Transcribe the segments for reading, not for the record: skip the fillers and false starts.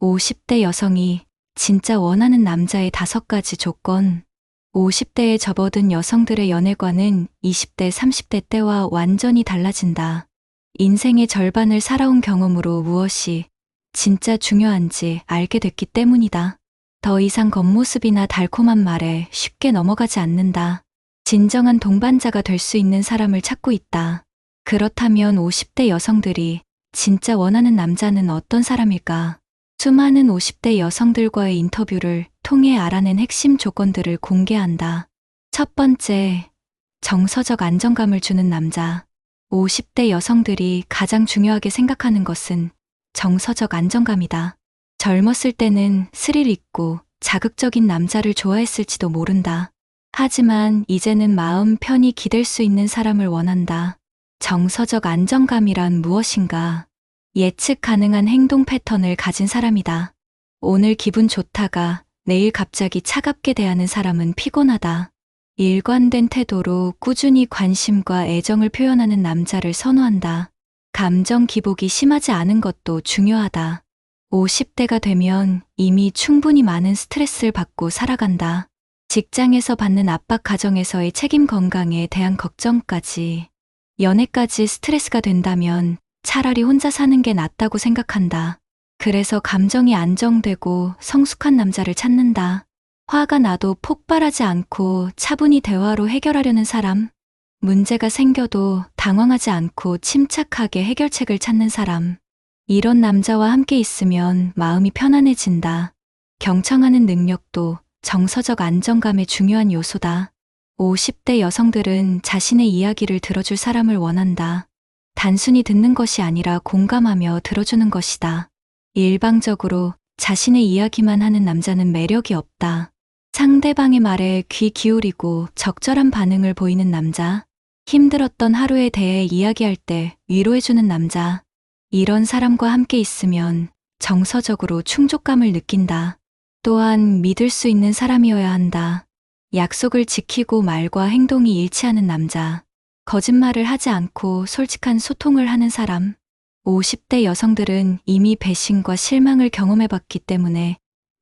50대 여성이 진짜 원하는 남자의 5가지 조건. 50대에 접어든 여성들의 연애관은 20대, 30대 때와 완전히 달라진다. 인생의 절반을 살아온 경험으로 무엇이 진짜 중요한지 알게 됐기 때문이다. 더 이상 겉모습이나 달콤한 말에 쉽게 넘어가지 않는다. 진정한 동반자가 될 수 있는 사람을 찾고 있다. 그렇다면 50대 여성들이 진짜 원하는 남자는 어떤 사람일까? 수많은 50대 여성들과의 인터뷰를 통해 알아낸 핵심 조건들을 공개한다. 첫 번째, 정서적 안정감을 주는 남자. 50대 여성들이 가장 중요하게 생각하는 것은 정서적 안정감이다. 젊었을 때는 스릴 있고 자극적인 남자를 좋아했을지도 모른다. 하지만 이제는 마음 편히 기댈 수 있는 사람을 원한다. 정서적 안정감이란 무엇인가? 예측 가능한 행동 패턴을 가진 사람이다. 오늘 기분 좋다가 내일 갑자기 차갑게 대하는 사람은 피곤하다. 일관된 태도로 꾸준히 관심과 애정을 표현하는 남자를 선호한다. 감정 기복이 심하지 않은 것도 중요하다. 50대가 되면 이미 충분히 많은 스트레스를 받고 살아간다. 직장에서 받는 압박, 가정에서의 책임, 건강에 대한 걱정까지, 연애까지 스트레스가 된다면 차라리 혼자 사는 게 낫다고 생각한다. 그래서 감정이 안정되고 성숙한 남자를 찾는다. 화가 나도 폭발하지 않고 차분히 대화로 해결하려는 사람. 문제가 생겨도 당황하지 않고 침착하게 해결책을 찾는 사람. 이런 남자와 함께 있으면 마음이 편안해진다. 경청하는 능력도 정서적 안정감의 중요한 요소다. 50대 여성들은 자신의 이야기를 들어줄 사람을 원한다. 단순히 듣는 것이 아니라 공감하며 들어주는 것이다. 일방적으로 자신의 이야기만 하는 남자는 매력이 없다. 상대방의 말에 귀 기울이고 적절한 반응을 보이는 남자. 힘들었던 하루에 대해 이야기할 때 위로해주는 남자. 이런 사람과 함께 있으면 정서적으로 충족감을 느낀다. 또한 믿을 수 있는 사람이어야 한다. 약속을 지키고 말과 행동이 일치하는 남자. 거짓말을 하지 않고 솔직한 소통을 하는 사람. 50대 여성들은 이미 배신과 실망을 경험해봤기 때문에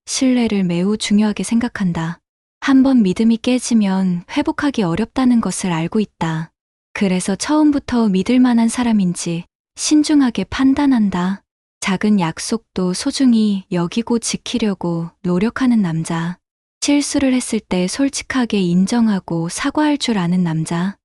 신뢰를 매우 중요하게 생각한다. 한번 믿음이 깨지면 회복하기 어렵다는 것을 알고 있다. 그래서 처음부터 믿을 만한 사람인지 신중하게 판단한다. 작은 약속도 소중히 여기고 지키려고 노력하는 남자. 실수를 했을 때 솔직하게 인정하고 사과할 줄 아는 남자.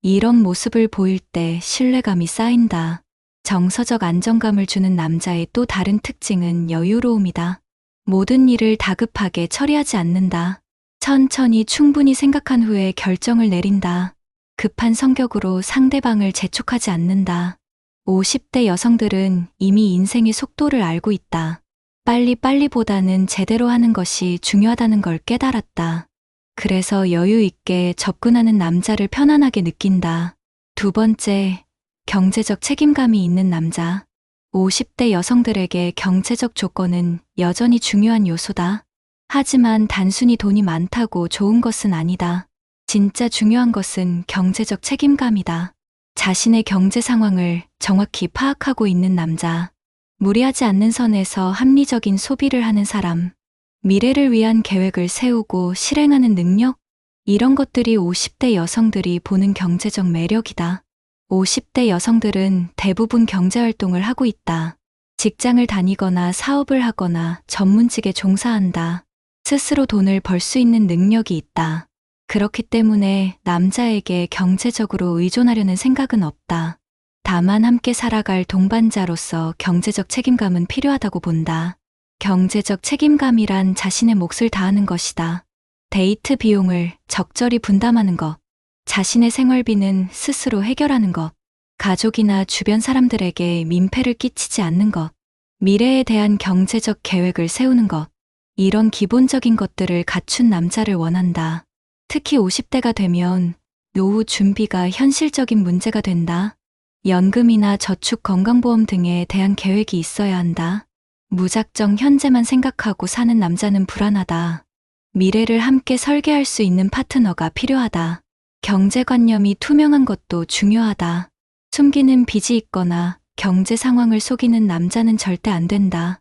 이런 모습을 보일 때 신뢰감이 쌓인다. 정서적 안정감을 주는 남자의 또 다른 특징은 여유로움이다. 모든 일을 다급하게 처리하지 않는다. 천천히 충분히 생각한 후에 결정을 내린다. 급한 성격으로 상대방을 재촉하지 않는다. 50대 여성들은 이미 인생의 속도를 알고 있다. 빨리빨리보다는 제대로 하는 것이 중요하다는 걸 깨달았다. 그래서 여유 있게 접근하는 남자를 편안하게 느낀다. 두 번째, 경제적 책임감이 있는 남자. 50대 여성들에게 경제적 조건은 여전히 중요한 요소다. 하지만 단순히 돈이 많다고 좋은 것은 아니다. 진짜 중요한 것은 경제적 책임감이다. 자신의 경제 상황을 정확히 파악하고 있는 남자. 무리하지 않는 선에서 합리적인 소비를 하는 사람. 미래를 위한 계획을 세우고 실행하는 능력? 이런 것들이 50대 여성들이 보는 경제적 매력이다. 50대 여성들은 대부분 경제활동을 하고 있다. 직장을 다니거나 사업을 하거나 전문직에 종사한다. 스스로 돈을 벌 수 있는 능력이 있다. 그렇기 때문에 남자에게 경제적으로 의존하려는 생각은 없다. 다만 함께 살아갈 동반자로서 경제적 책임감은 필요하다고 본다. 경제적 책임감이란 자신의 몫을 다하는 것이다. 데이트 비용을 적절히 분담하는 것, 자신의 생활비는 스스로 해결하는 것, 가족이나 주변 사람들에게 민폐를 끼치지 않는 것, 미래에 대한 경제적 계획을 세우는 것, 이런 기본적인 것들을 갖춘 남자를 원한다. 특히 50대가 되면 노후 준비가 현실적인 문제가 된다. 연금이나 저축, 건강보험 등에 대한 계획이 있어야 한다. 무작정 현재만 생각하고 사는 남자는 불안하다. 미래를 함께 설계할 수 있는 파트너가 필요하다. 경제관념이 투명한 것도 중요하다. 숨기는 빚이 있거나 경제 상황을 속이는 남자는 절대 안 된다.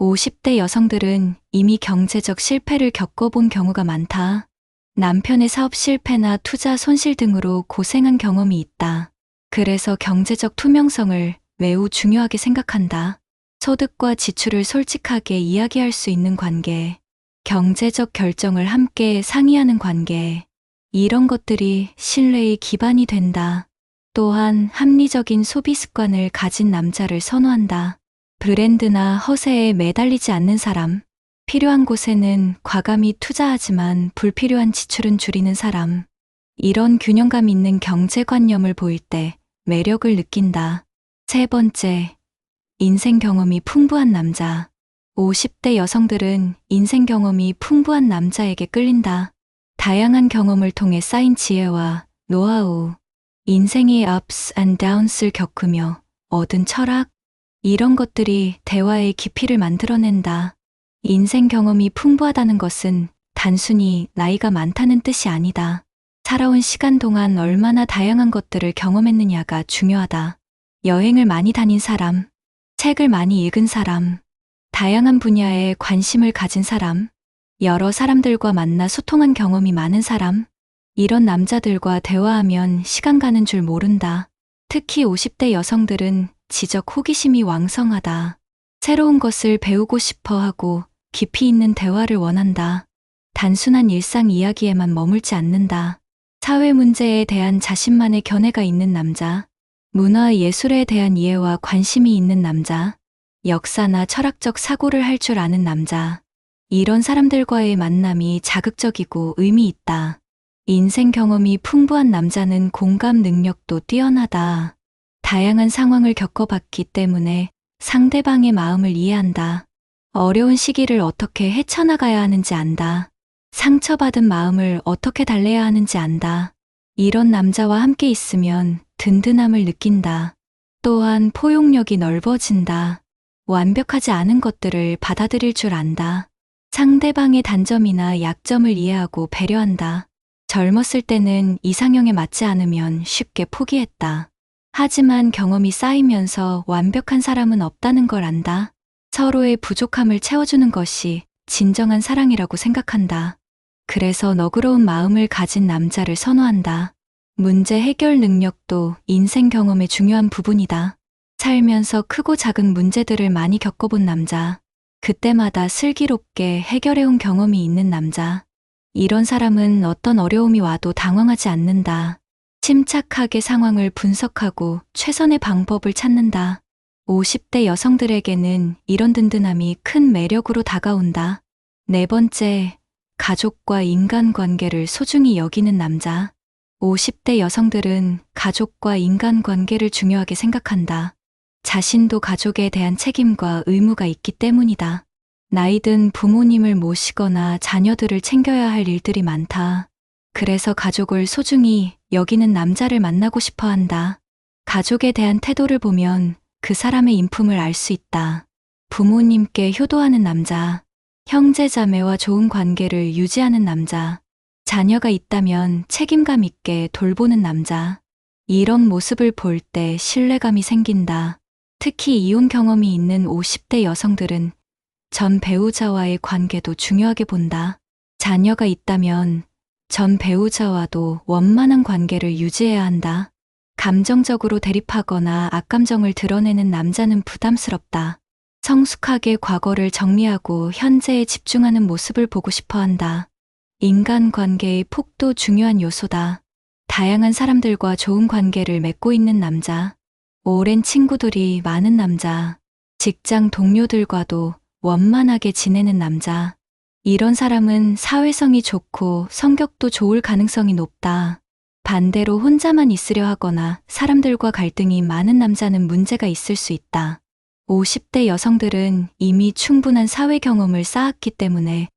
50대 여성들은 이미 경제적 실패를 겪어본 경우가 많다. 남편의 사업 실패나 투자 손실 등으로 고생한 경험이 있다. 그래서 경제적 투명성을 매우 중요하게 생각한다. 소득과 지출을 솔직하게 이야기할 수 있는 관계, 경제적 결정을 함께 상의하는 관계, 이런 것들이 신뢰의 기반이 된다. 또한 합리적인 소비 습관을 가진 남자를 선호한다. 브랜드나 허세에 매달리지 않는 사람, 필요한 곳에는 과감히 투자하지만 불필요한 지출은 줄이는 사람, 이런 균형감 있는 경제관념을 보일 때 매력을 느낀다. 세 번째, 인생 경험이 풍부한 남자. 50대 여성들은 인생 경험이 풍부한 남자에게 끌린다. 다양한 경험을 통해 쌓인 지혜와 노하우, 인생의 ups and downs를 겪으며 얻은 철학, 이런 것들이 대화의 깊이를 만들어낸다. 인생 경험이 풍부하다는 것은 단순히 나이가 많다는 뜻이 아니다. 살아온 시간 동안 얼마나 다양한 것들을 경험했느냐가 중요하다. 여행을 많이 다닌 사람, 책을 많이 읽은 사람, 다양한 분야에 관심을 가진 사람, 여러 사람들과 만나 소통한 경험이 많은 사람, 이런 남자들과 대화하면 시간 가는 줄 모른다. 특히 50대 여성들은 지적 호기심이 왕성하다. 새로운 것을 배우고 싶어 하고 깊이 있는 대화를 원한다. 단순한 일상 이야기에만 머물지 않는다. 사회 문제에 대한 자신만의 견해가 있는 남자, 문화 예술에 대한 이해와 관심이 있는 남자, 역사나 철학적 사고를 할 줄 아는 남자, 이런 사람들과의 만남이 자극적이고 의미 있다. 인생 경험이 풍부한 남자는 공감 능력도 뛰어나다. 다양한 상황을 겪어봤기 때문에 상대방의 마음을 이해한다. 어려운 시기를 어떻게 헤쳐나가야 하는지 안다. 상처받은 마음을 어떻게 달래야 하는지 안다. 이런 남자와 함께 있으면 든든함을 느낀다. 또한 포용력이 넓어진다. 완벽하지 않은 것들을 받아들일 줄 안다. 상대방의 단점이나 약점을 이해하고 배려한다. 젊었을 때는 이상형에 맞지 않으면 쉽게 포기했다. 하지만 경험이 쌓이면서 완벽한 사람은 없다는 걸 안다. 서로의 부족함을 채워주는 것이 진정한 사랑이라고 생각한다. 그래서 너그러운 마음을 가진 남자를 선호한다. 문제 해결 능력도 인생 경험의 중요한 부분이다. 살면서 크고 작은 문제들을 많이 겪어본 남자, 그때마다 슬기롭게 해결해온 경험이 있는 남자, 이런 사람은 어떤 어려움이 와도 당황하지 않는다. 침착하게 상황을 분석하고 최선의 방법을 찾는다. 50대 여성들에게는 이런 든든함이 큰 매력으로 다가온다. 네 번째, 가족과 인간관계를 소중히 여기는 남자. 50대 여성들은 가족과 인간관계를 중요하게 생각한다. 자신도 가족에 대한 책임과 의무가 있기 때문이다. 나이든 부모님을 모시거나 자녀들을 챙겨야 할 일들이 많다. 그래서 가족을 소중히 여기는 남자를 만나고 싶어 한다. 가족에 대한 태도를 보면 그 사람의 인품을 알 수 있다. 부모님께 효도하는 남자, 형제자매와 좋은 관계를 유지하는 남자, 자녀가 있다면 책임감 있게 돌보는 남자, 이런 모습을 볼 때 신뢰감이 생긴다. 특히 이혼 경험이 있는 50대 여성들은 전 배우자와의 관계도 중요하게 본다. 자녀가 있다면 전 배우자와도 원만한 관계를 유지해야 한다. 감정적으로 대립하거나 악감정을 드러내는 남자는 부담스럽다. 성숙하게 과거를 정리하고 현재에 집중하는 모습을 보고 싶어 한다. 인간관계의 폭도 중요한 요소다. 다양한 사람들과 좋은 관계를 맺고 있는 남자, 오랜 친구들이 많은 남자, 직장 동료들과도 원만하게 지내는 남자, 이런 사람은 사회성이 좋고 성격도 좋을 가능성이 높다. 반대로 혼자만 있으려 하거나 사람들과 갈등이 많은 남자는 문제가 있을 수 있다. 50대 여성들은 이미 충분한 사회 경험을 쌓았기 때문에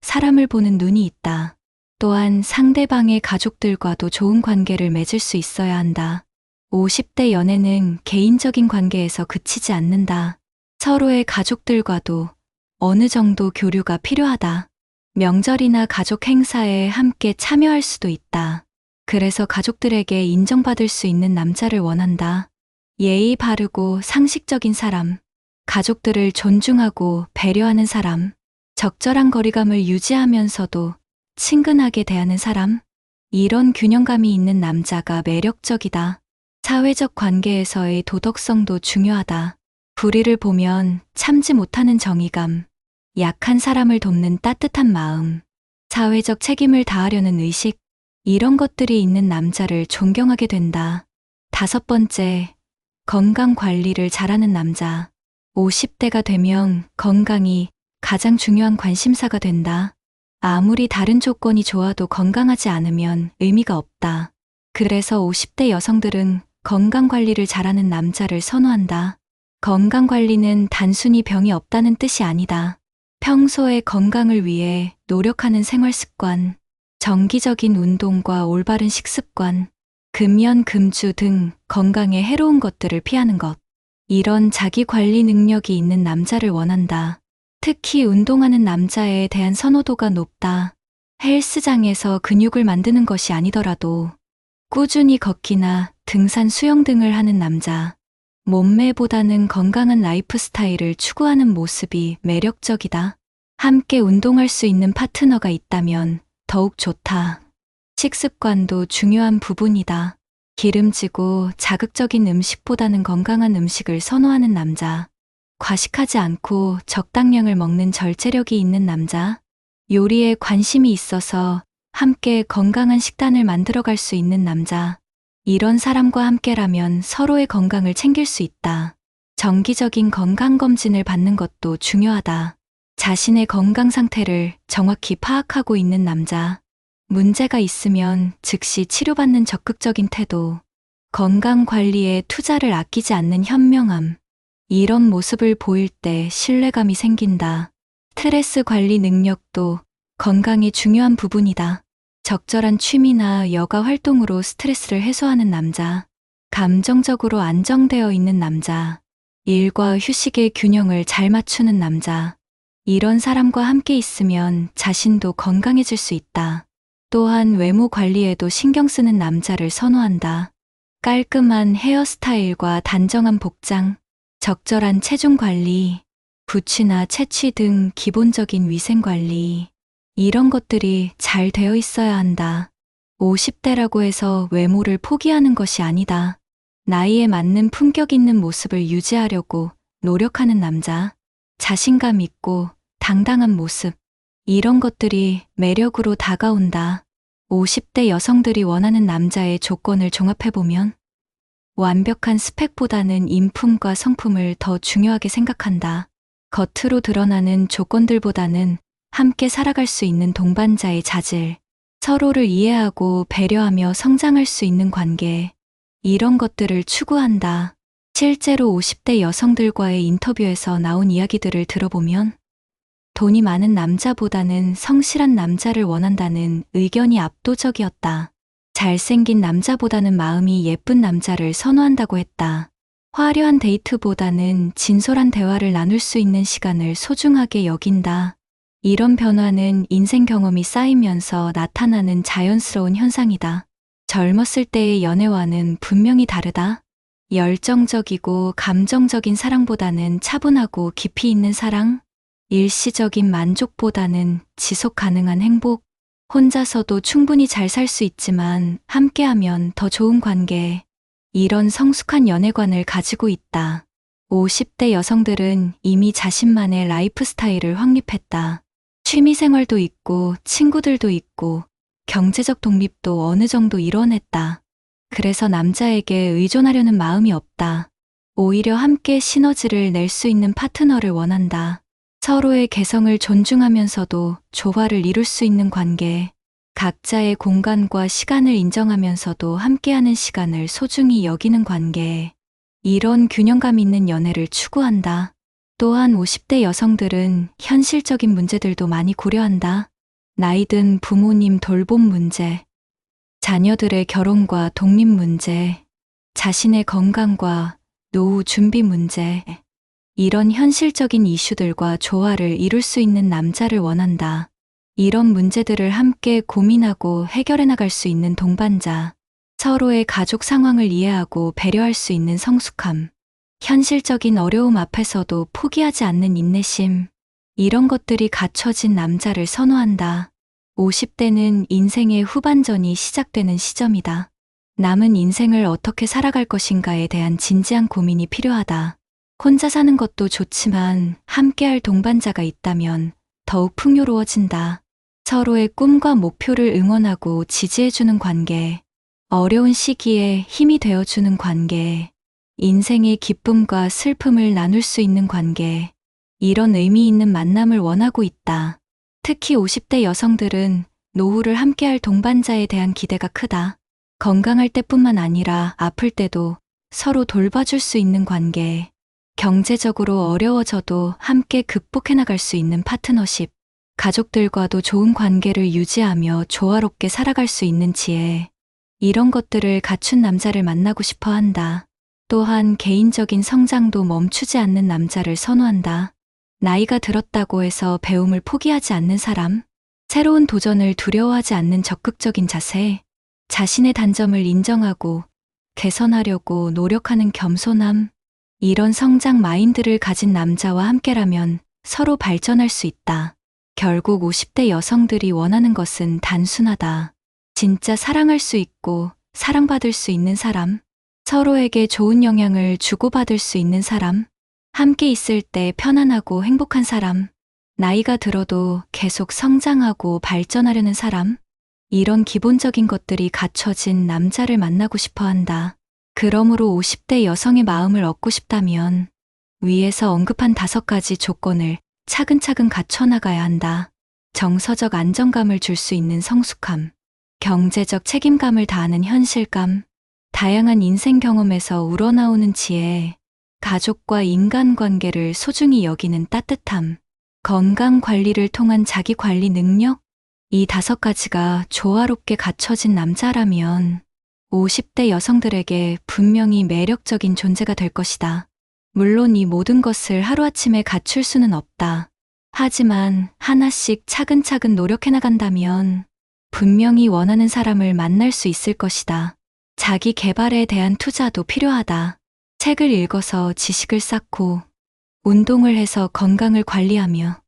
사람을 보는 눈이 있다. 또한 상대방의 가족들과도 좋은 관계를 맺을 수 있어야 한다. 50대 연애는 개인적인 관계에서 그치지 않는다. 서로의 가족들과도 어느 정도 교류가 필요하다. 명절이나 가족 행사에 함께 참여할 수도 있다. 그래서 가족들에게 인정받을 수 있는 남자를 원한다. 예의 바르고 상식적인 사람, 가족들을 존중하고 배려하는 사람, 적절한 거리감을 유지하면서도 친근하게 대하는 사람, 이런 균형감이 있는 남자가 매력적이다. 사회적 관계에서의 도덕성도 중요하다. 불의를 보면 참지 못하는 정의감, 약한 사람을 돕는 따뜻한 마음, 사회적 책임을 다하려는 의식, 이런 것들이 있는 남자를 존경하게 된다. 5번째, 건강 관리를 잘하는 남자. 50대가 되면 건강이 가장 중요한 관심사가 된다. 아무리 다른 조건이 좋아도 건강하지 않으면 의미가 없다. 그래서 50대 여성들은 건강 관리를 잘하는 남자를 선호한다. 건강 관리는 단순히 병이 없다는 뜻이 아니다. 평소에 건강을 위해 노력하는 생활 습관, 정기적인 운동과 올바른 식습관, 금연, 금주 등 건강에 해로운 것들을 피하는 것. 이런 자기 관리 능력이 있는 남자를 원한다. 특히 운동하는 남자에 대한 선호도가 높다. 헬스장에서 근육을 만드는 것이 아니더라도 꾸준히 걷기나 등산, 수영 등을 하는 남자. 몸매보다는 건강한 라이프 스타일을 추구하는 모습이 매력적이다. 함께 운동할 수 있는 파트너가 있다면 더욱 좋다. 식습관도 중요한 부분이다. 기름지고 자극적인 음식보다는 건강한 음식을 선호하는 남자. 과식하지 않고 적당량을 먹는 절제력이 있는 남자. 요리에 관심이 있어서 함께 건강한 식단을 만들어갈 수 있는 남자. 이런 사람과 함께라면 서로의 건강을 챙길 수 있다. 정기적인 건강검진을 받는 것도 중요하다. 자신의 건강 상태를 정확히 파악하고 있는 남자. 문제가 있으면 즉시 치료받는 적극적인 태도. 건강 관리에 투자를 아끼지 않는 현명함. 이런 모습을 보일 때 신뢰감이 생긴다. 스트레스 관리 능력도 건강의 중요한 부분이다. 적절한 취미나 여가 활동으로 스트레스를 해소하는 남자. 감정적으로 안정되어 있는 남자. 일과 휴식의 균형을 잘 맞추는 남자. 이런 사람과 함께 있으면 자신도 건강해질 수 있다. 또한 외모 관리에도 신경 쓰는 남자를 선호한다. 깔끔한 헤어스타일과 단정한 복장, 적절한 체중 관리, 부취나 채취 등 기본적인 위생 관리. 이런 것들이 잘 되어 있어야 한다. 50대라고 해서 외모를 포기하는 것이 아니다. 나이에 맞는 품격 있는 모습을 유지하려고 노력하는 남자. 자신감 있고 당당한 모습. 이런 것들이 매력으로 다가온다. 50대 여성들이 원하는 남자의 조건을 종합해보면 완벽한 스펙보다는 인품과 성품을 더 중요하게 생각한다. 겉으로 드러나는 조건들보다는 함께 살아갈 수 있는 동반자의 자질, 서로를 이해하고 배려하며 성장할 수 있는 관계, 이런 것들을 추구한다. 실제로 50대 여성들과의 인터뷰에서 나온 이야기들을 들어보면 돈이 많은 남자보다는 성실한 남자를 원한다는 의견이 압도적이었다. 잘생긴 남자보다는 마음이 예쁜 남자를 선호한다고 했다. 화려한 데이트보다는 진솔한 대화를 나눌 수 있는 시간을 소중하게 여긴다. 이런 변화는 인생 경험이 쌓이면서 나타나는 자연스러운 현상이다. 젊었을 때의 연애와는 분명히 다르다. 열정적이고 감정적인 사랑보다는 차분하고 깊이 있는 사랑, 일시적인 만족보다는 지속 가능한 행복, 혼자서도 충분히 잘 살 수 있지만 함께하면 더 좋은 관계, 이런 성숙한 연애관을 가지고 있다. 50대 여성들은 이미 자신만의 라이프 스타일을 확립했다. 취미생활도 있고 친구들도 있고 경제적 독립도 어느 정도 이뤄냈다. 그래서 남자에게 의존하려는 마음이 없다. 오히려 함께 시너지를 낼 수 있는 파트너를 원한다. 서로의 개성을 존중하면서도 조화를 이룰 수 있는 관계, 각자의 공간과 시간을 인정하면서도 함께하는 시간을 소중히 여기는 관계, 이런 균형감 있는 연애를 추구한다. 또한 50대 여성들은 현실적인 문제들도 많이 고려한다. 나이 든 부모님 돌봄 문제, 자녀들의 결혼과 독립 문제, 자신의 건강과 노후 준비 문제, 이런 현실적인 이슈들과 조화를 이룰 수 있는 남자를 원한다. 이런 문제들을 함께 고민하고 해결해 나갈 수 있는 동반자, 서로의 가족 상황을 이해하고 배려할 수 있는 성숙함, 현실적인 어려움 앞에서도 포기하지 않는 인내심. 이런 것들이 갖춰진 남자를 선호한다. 50대는 인생의 후반전이 시작되는 시점이다. 남은 인생을 어떻게 살아갈 것인가에 대한 진지한 고민이 필요하다. 혼자 사는 것도 좋지만 함께할 동반자가 있다면 더욱 풍요로워진다. 서로의 꿈과 목표를 응원하고 지지해주는 관계, 어려운 시기에 힘이 되어주는 관계, 인생의 기쁨과 슬픔을 나눌 수 있는 관계, 이런 의미 있는 만남을 원하고 있다. 특히 50대 여성들은 노후를 함께할 동반자에 대한 기대가 크다. 건강할 때뿐만 아니라 아플 때도 서로 돌봐줄 수 있는 관계, 경제적으로 어려워져도 함께 극복해 나갈 수 있는 파트너십, 가족들과도 좋은 관계를 유지하며 조화롭게 살아갈 수 있는 지혜, 이런 것들을 갖춘 남자를 만나고 싶어 한다. 또한 개인적인 성장도 멈추지 않는 남자를 선호한다. 나이가 들었다고 해서 배움을 포기하지 않는 사람, 새로운 도전을 두려워하지 않는 적극적인 자세, 자신의 단점을 인정하고 개선하려고 노력하는 겸손함, 이런 성장 마인드를 가진 남자와 함께라면 서로 발전할 수 있다. 결국 50대 여성들이 원하는 것은 단순하다. 진짜 사랑할 수 있고 사랑받을 수 있는 사람, 서로에게 좋은 영향을 주고받을 수 있는 사람, 함께 있을 때 편안하고 행복한 사람, 나이가 들어도 계속 성장하고 발전하려는 사람, 이런 기본적인 것들이 갖춰진 남자를 만나고 싶어 한다. 그러므로 50대 여성의 마음을 얻고 싶다면 위에서 언급한 5가지 조건을 차근차근 갖춰나가야 한다. 정서적 안정감을 줄 수 있는 성숙함, 경제적 책임감을 다하는 현실감, 다양한 인생 경험에서 우러나오는 지혜, 가족과 인간관계를 소중히 여기는 따뜻함, 건강 관리를 통한 자기 관리 능력, 이 5가지가 조화롭게 갖춰진 남자라면 50대 여성들에게 분명히 매력적인 존재가 될 것이다. 물론 이 모든 것을 하루아침에 갖출 수는 없다. 하지만 하나씩 차근차근 노력해 나간다면 분명히 원하는 사람을 만날 수 있을 것이다. 자기 개발에 대한 투자도 필요하다. 책을 읽어서 지식을 쌓고, 운동을 해서 건강을 관리하며,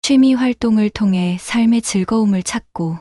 취미 활동을 통해 삶의 즐거움을 찾고,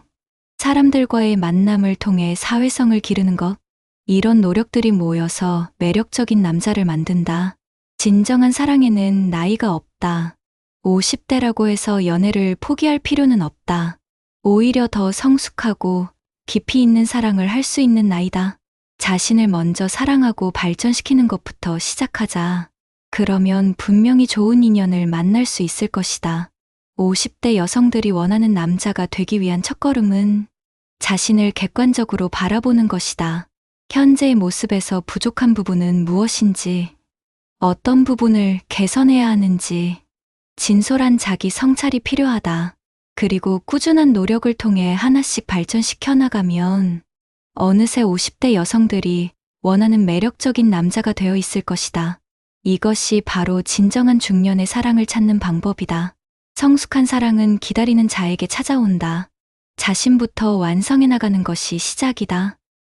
사람들과의 만남을 통해 사회성을 기르는 것, 이런 노력들이 모여서 매력적인 남자를 만든다. 진정한 사랑에는 나이가 없다. 50대라고 해서 연애를 포기할 필요는 없다. 오히려 더 성숙하고 깊이 있는 사랑을 할 수 있는 나이다. 자신을 먼저 사랑하고 발전시키는 것부터 시작하자. 그러면 분명히 좋은 인연을 만날 수 있을 것이다. 50대 여성들이 원하는 남자가 되기 위한 첫걸음은 자신을 객관적으로 바라보는 것이다. 현재의 모습에서 부족한 부분은 무엇인지, 어떤 부분을 개선해야 하는지, 진솔한 자기 성찰이 필요하다. 그리고 꾸준한 노력을 통해 하나씩 발전시켜 나가면 어느새 50대 여성들이 원하는 매력적인 남자가 되어 있을 것이다. 이것이 바로 진정한 중년의 사랑을 찾는 방법이다. 성숙한 사랑은 기다리는 자에게 찾아온다. 자신부터 완성해 나가는 것이 시작이다.